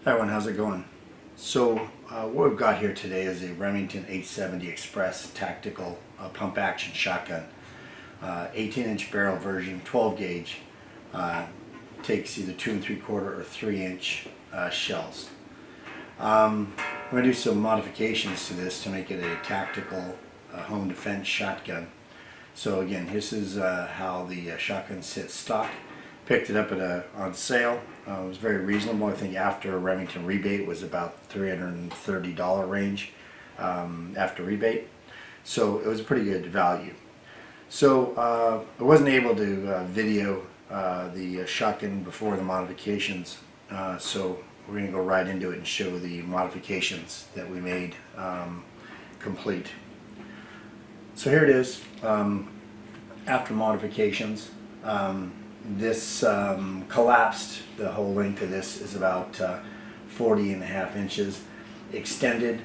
Hi everyone, how's it going? So what we've got here today is a Remington 870 Express tactical pump action shotgun. 18-inch barrel version, 12 gauge. Takes either 2 3/4 or 3-inch shells. I'm going to do some modifications to this to make it a tactical home defense shotgun. So again, this is how the shotgun sits stock. Picked it up at on sale. It was very reasonable. I think after a Remington rebate was about $330 range after rebate. So it was a pretty good value. So I wasn't able to video the shotgun before the modifications. So we're going to go right into it and show the modifications that we made complete. So here it is after modifications. This collapsed. The whole length of this is about 40.5 inches. Extended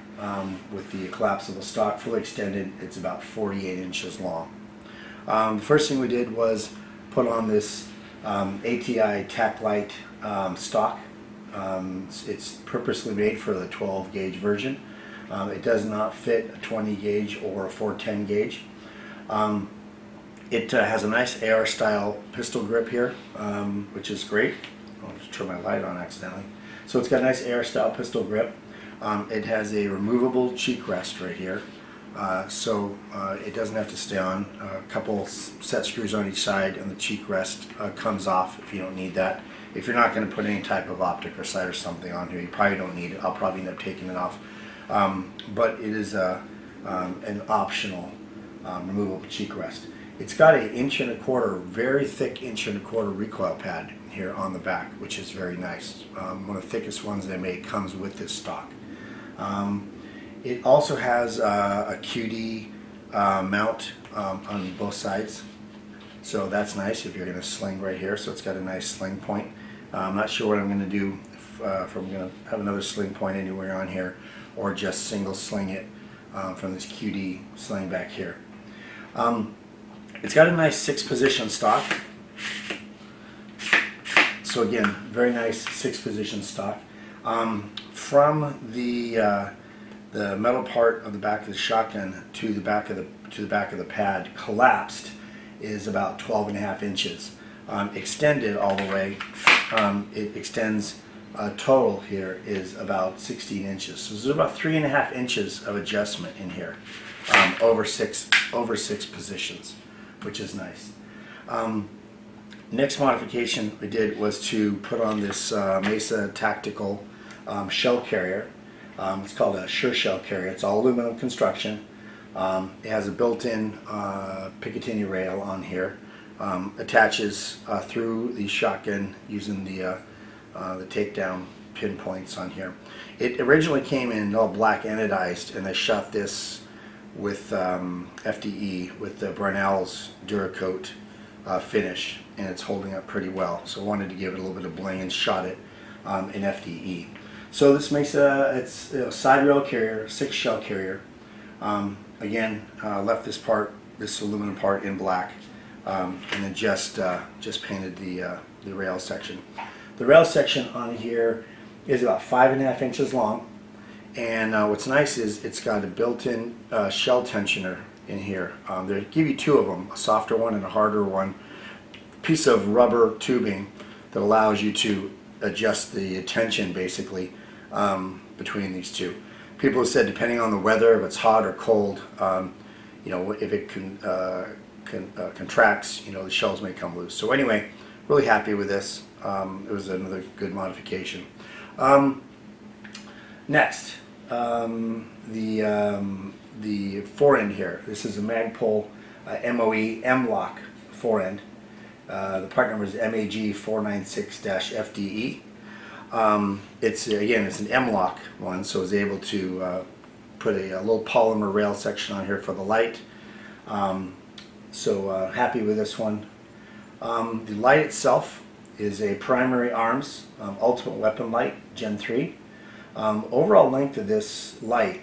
with the collapsible stock, fully extended, it's about 48 inches long. The first thing we did was put on this ATI Tac Light stock. It's purposely made for the 12 gauge version. It does not fit a 20 gauge or a 410 gauge. It has a nice AR style pistol grip here, which is great. I'll just turn my light on accidentally. So it's got a nice AR style pistol grip. It has a removable cheek rest right here, so it doesn't have to stay on. A couple set screws on each side, and the cheek rest comes off if you don't need that. If you're not going to put any type of optic or sight or something on here, you probably don't need it. I'll probably end up taking it off, but it is an optional removable cheek rest. It's got an 1.25 inch, very thick 1.25 inch recoil pad here on the back, which is very nice. One of the thickest ones they make comes with this stock. It also has a QD mount on both sides, so that's nice if you're going to sling right here. So it's got a nice sling point. I'm not sure what I'm going to do, if I'm going to have another sling point anywhere on here, or just single sling it from this QD sling back here. It's got a nice 6-position stock. So again, very nice 6-position stock. From the metal part of the back of the shotgun to the back of the pad collapsed is about 12.5 inches. Extended all the way, it extends total here is about 16 inches. So there's about 3.5 inches of adjustment in here over six positions, which is nice. Next modification we did was to put on this Mesa Tactical shell carrier. It's called a sure shell carrier. It's all aluminum construction. It has a built-in Picatinny rail on here. Attaches through the shotgun using the takedown pinpoints on here. It originally came in all black anodized, and I shot this with FDE with the Brownell's Duracoat finish, and it's holding up pretty well. So I wanted to give it a little bit of bling and shot it in FDE. So this makes it's side rail carrier, 6 shell carrier. Again, left this aluminum part in black, and then just painted the rail section. The rail section on here is about 5.5 inches long. And what's nice is it's got a built-in shell tensioner in here. They give you 2 of them, a softer one and a harder one. Piece of rubber tubing that allows you to adjust the tension basically between these 2. People have said depending on the weather, if it's hot or cold, you know, if it contracts, you know, the shells may come loose. So anyway, really happy with this. It was another good modification. Next, the forend here. This is a Magpul MOE M-Lok forend. The part number is MAG496-FDE. It's an M-Lok one, so I was able to put a little polymer rail section on here for the light. So happy with this one. The light itself is a primary arms ultimate weapon light Gen 3. Overall length of this light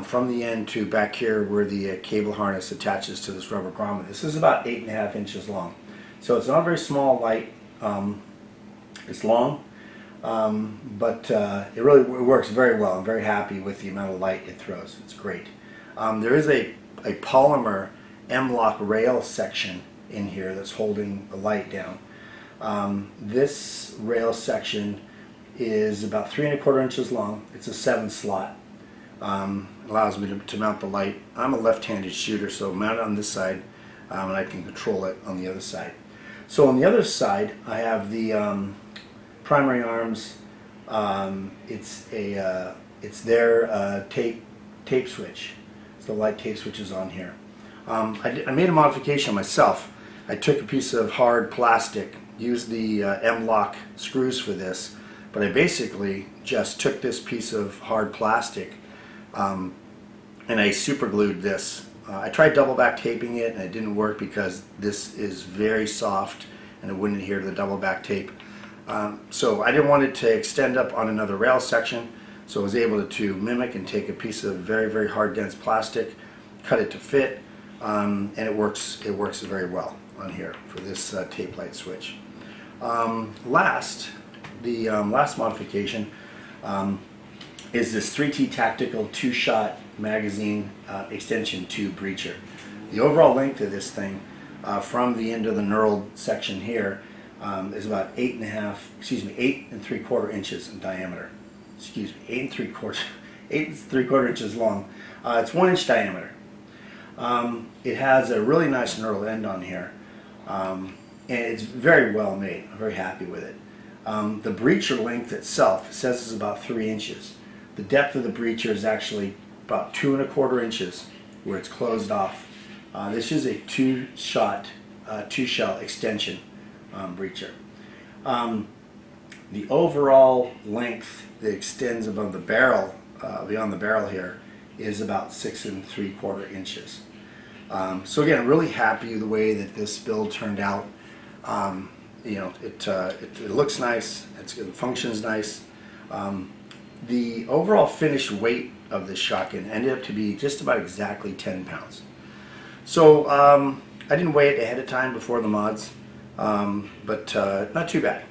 from the end to back here where the cable harness attaches to this rubber grommet, this is about 8.5 inches long. So it's not a very small light. It's long. but it really works very well. I'm very happy with the amount of light it throws. It's great. There is a polymer M-Lok rail section in here that's holding the light down. This rail section is about 3¼ inches long. It's a 7-slot. Allows me to mount the light. I'm a left-handed shooter, so mount it on this side, and I can control it on the other side. So on the other side, I have the primary arms. It's their tape switch. It's the light tape switches on here. I made a modification myself. I took a piece of hard plastic, used the M-Lok screws for this, but I basically just took this piece of hard plastic and I super glued this. I tried double back taping it and it didn't work because this is very soft and it wouldn't adhere to the double back tape. So I didn't want it to extend up on another rail section, so I was able to mimic and take a piece of very hard dense plastic, cut it to fit, and it works very well on here for this tape light switch. Last modification is this 3T Tactical 2-shot magazine extension tube breacher. The overall length of this thing from the end of the knurled section here is about 8 3/4 inches in diameter. 8 3/4 inches long. It's 1 inch diameter. It has a really nice knurled end on here, and it's very well made. I'm very happy with it. The breacher length itself says is about 3 inches. The depth of the breacher is actually about 2¼ inches where it's closed off. This is a 2-shot, 2-shell extension breacher. The overall length that extends above the barrel, beyond the barrel here, is about 6 3/4 inches. So again, really happy with the way that this build turned out. You know, it looks nice. It functions nice. The overall finished weight of this shotgun ended up to be just about exactly 10 pounds. So I didn't weigh it ahead of time before the mods, but not too bad.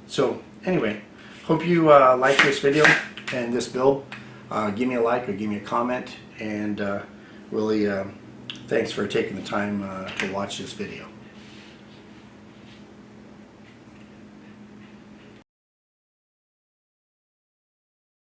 So anyway, hope you like this video and this build. Give me a like or give me a comment, and really thanks for taking the time to watch this video.